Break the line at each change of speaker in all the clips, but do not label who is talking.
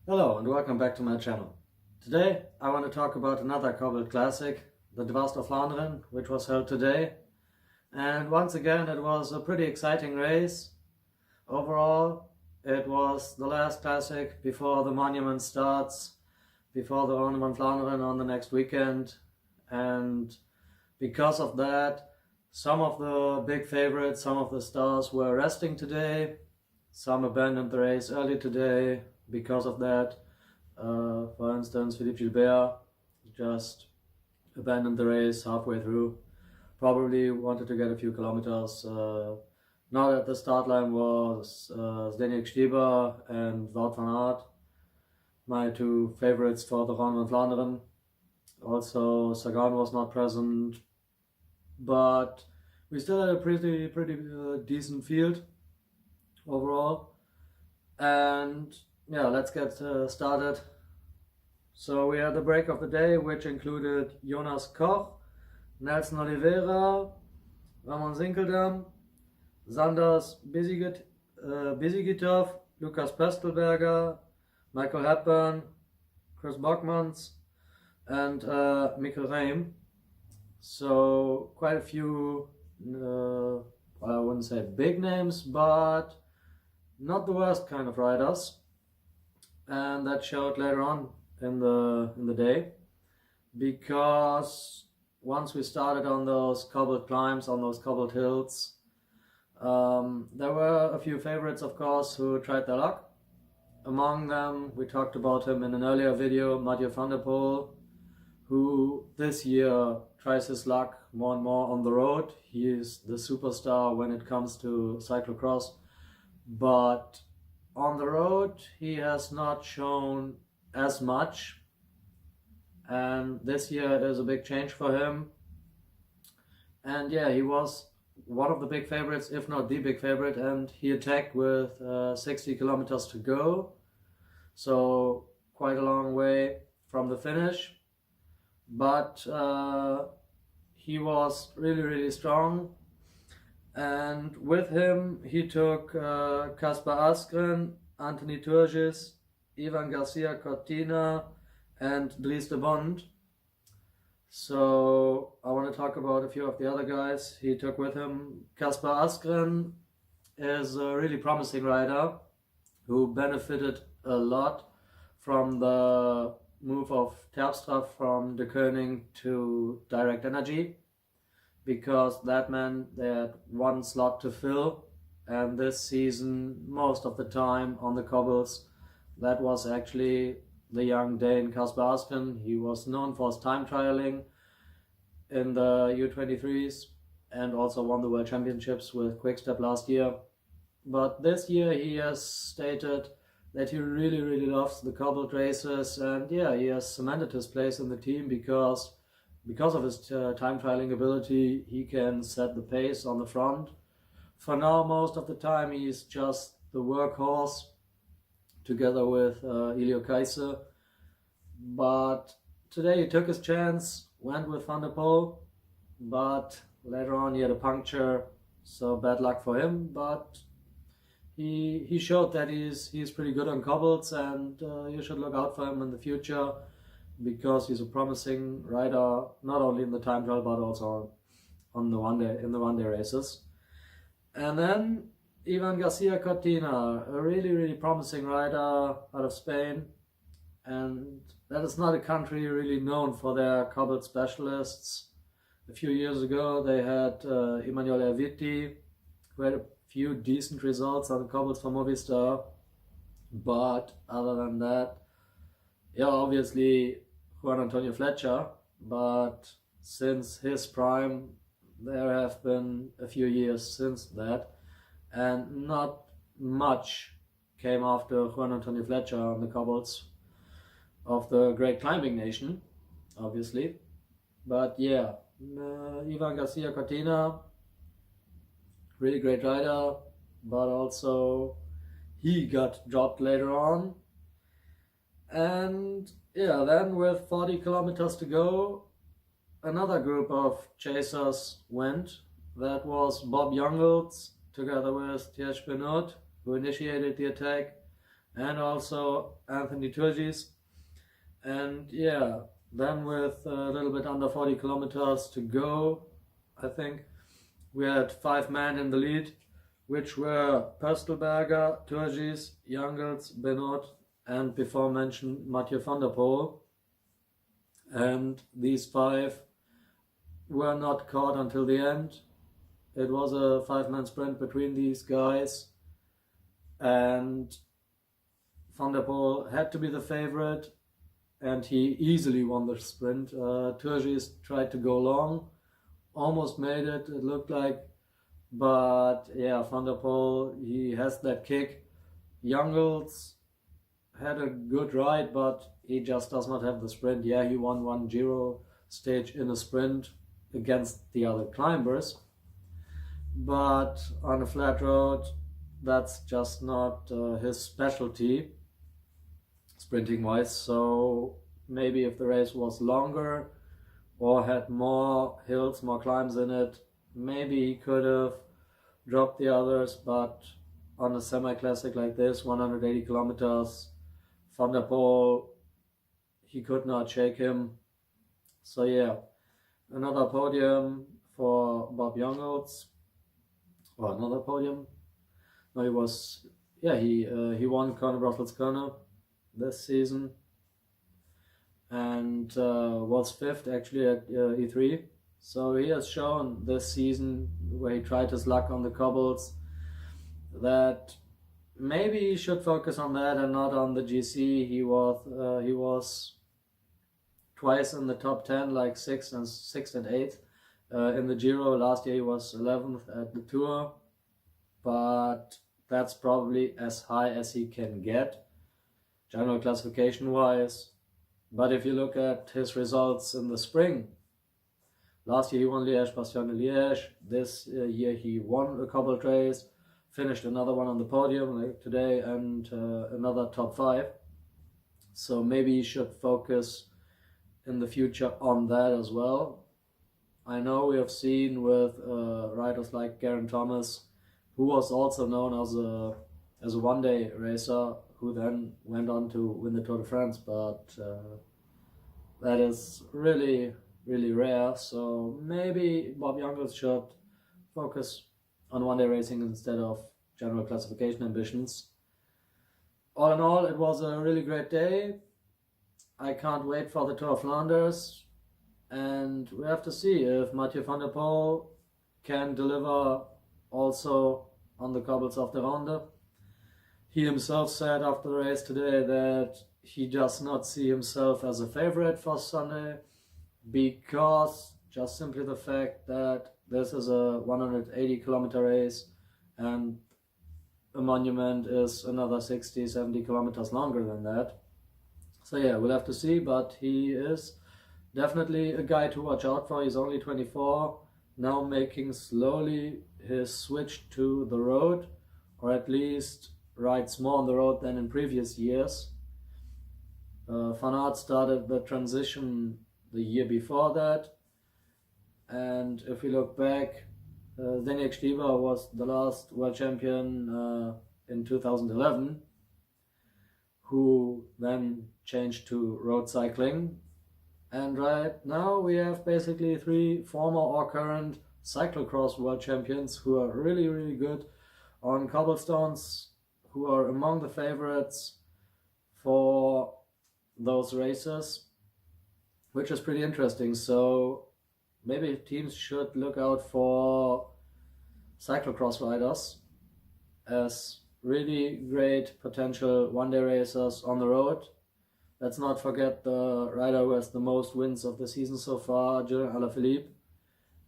Hello and welcome back to my channel. Today I want to talk about another cobbled classic, the Dwars of Vlaanderen, which was held today. And once again it was a pretty exciting race. Overall it was the last classic before the monument starts, before the Ronde van Vlaanderen on the next weekend. And because of that, some of the big favorites, some of the stars were resting today. Some abandoned the race early today because of that. For instance, Philippe Gilbert just abandoned the race halfway through. Probably wanted to get a few kilometers. Not at the start line was Zdeněk Stieber and Wout van Aert, my two favorites for the Ronde van Vlaanderen. Also, Sagan was not present, but we still had a pretty decent field overall. And yeah, let's get started. So we had the break of the day, which included Jonas Koch, Nelson Oliveira, Ramon Sinkeldam, Sanders Bizigitov, Lukas Pestelberger, Michael Hepburn, Chris Bockmans, and Mikkel Reim. So quite a few, I wouldn't say big names, but not the worst kind of riders, and that showed later on in the day, because once we started on those cobbled climbs, on those cobbled hills, there were a few favorites, of course, who tried their luck. Among them, we talked about him in an earlier video, Mathieu van der Poel, who this year tries his luck more and more on the road. He is the superstar when it comes to cyclocross, but on the road he has not shown as much, and this year is a big change for him. And yeah, he was one of the big favorites, if not the big favorite, and he attacked with 60 kilometers to go, so quite a long way from the finish. But he was really strong, and with him he took Kasper Asgreen, Anthony Turgis, Ivan Garcia Cortina, and Dries de Bond. So I want to talk about a few of the other guys he took with him. Kasper Asgreen is a really promising rider who benefited a lot from the move of Terpstra from De Koning to Direct Energy, because that meant they had one slot to fill, and this season, most of the time on the cobbles, that was actually the young Dane Kasper Asgreen. He was known for his time trialing in the U23s and also won the World Championships with Quickstep last year. But this year he has stated that he really loves the cobbled races, and yeah, he has cemented his place in the team because of his time trialing ability. He can set the pace on the front. For now, most of the time he's just the workhorse together with Ilio Kaiser, but today he took his chance, went with Van der Poel, but later on he had a puncture, so bad luck for him. But he showed that he's pretty good on cobbles, and you should look out for him in the future, because he's a promising rider, not only in the time trial but also on the one day races. And then Ivan Garcia Cortina, a really promising rider out of Spain, and that is not a country really known for their cobbled specialists. A few years ago they had Emmanuel Erviti, who had a few decent results on the cobbles for Movistar, but other than that, yeah, obviously Juan Antonio Fletcher, but since his prime there have been a few years since that, and not much came after Juan Antonio Fletcher on the cobbles of the great climbing nation, obviously. But yeah, Ivan Garcia Cortina, really great rider, but also he got dropped later on. And yeah, then with 40 kilometers to go, another group of chasers went. That was Bob Jungels together with Thierry Benoit, who initiated the attack, and also Anthony Turgis. And yeah, then with a little bit under 40 kilometers to go, I think, we had 5 men in the lead, which were Pöstelberger, Turgis, Jangels, Benoit, and before mentioned Mathieu van der Poel. And these 5 were not caught until the end. It was a 5-man sprint between these guys, and Van der Poel had to be the favorite, and he easily won the sprint. Turgis tried to go long, almost made it, it looked like, but yeah, Van der Poel, he has that kick. Jangels had a good ride, but he just does not have the sprint. Yeah, he won one Giro stage in a sprint against the other climbers, but on a flat road, that's just not his specialty, sprinting wise. So maybe if the race was longer or had more hills, more climbs in it, maybe he could have dropped the others. But on a semi-classic like this, 180 kilometers, Van der Poel, he could not shake him. So yeah, another podium for Bob Jungels, or another podium. No, he was, yeah, he won Kona Brussels Kona this season, and was 5th actually at E3. So he has shown this season, where he tried his luck on the cobbles, that maybe he should focus on that and not on the GC. He was twice in the top 10, like 6th and 8th in the Giro. Last year he was 11th at the Tour, but that's probably as high as he can get, general classification wise. But if you look at his results in the spring, last year he won Liège-Bastogne-Liège. This year he won a cobbled race, finished another one on the podium like today, and another top 5. So maybe he should focus in the future on that as well. I know we have seen with riders like Geraint Thomas, who was also known as a one-day racer, who then went on to win the Tour de France, but that is really, really rare. So maybe Bob Jungels should focus on one-day racing instead of general classification ambitions. All in all, it was a really great day. I can't wait for the Tour of Flanders, and we have to see if Mathieu van der Poel can deliver also on the cobbles of the Ronde. He himself said after the race today that he does not see himself as a favorite for Sunday, because just simply the fact that this is a 180 kilometer race and a monument is another 60-70 kilometers longer than that. So yeah, we'll have to see, but he is definitely a guy to watch out for. He's only 24, now making slowly his switch to the road, or at least rides more on the road than in previous years. Van Aert started the transition the year before that, and if we look back, Zdeněk Štýba was the last world champion in 2011, who then changed to road cycling. And right now we have basically 3 former or current cyclocross world champions who are really, really good on cobblestones, who are among the favorites for those races, which is pretty interesting. So maybe teams should look out for cyclocross riders as really great potential one-day racers on the road. Let's not forget the rider who has the most wins of the season so far, Julian Alaphilippe.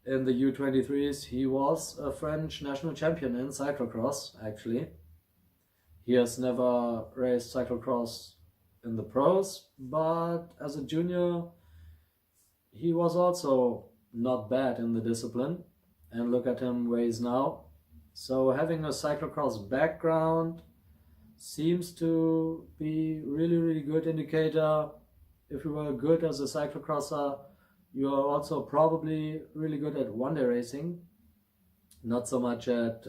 In the U23s, he was a French national champion in cyclocross, actually. He has never raced cyclocross in the pros, but as a junior, he was also not bad in the discipline. And look at him where he is now. So having a cyclocross background seems to be really, really good indicator. If you were good as a cyclocrosser, you are also probably really good at one-day racing, not so much at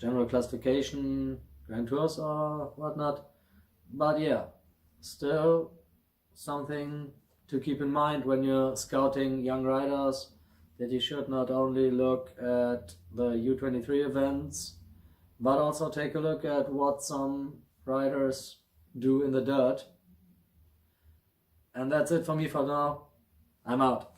general classification Grand Tours or whatnot. But yeah, still something to keep in mind when you're scouting young riders, that you should not only look at the U23 events, but also take a look at what some riders do in the dirt. And that's it for me for now. I'm out.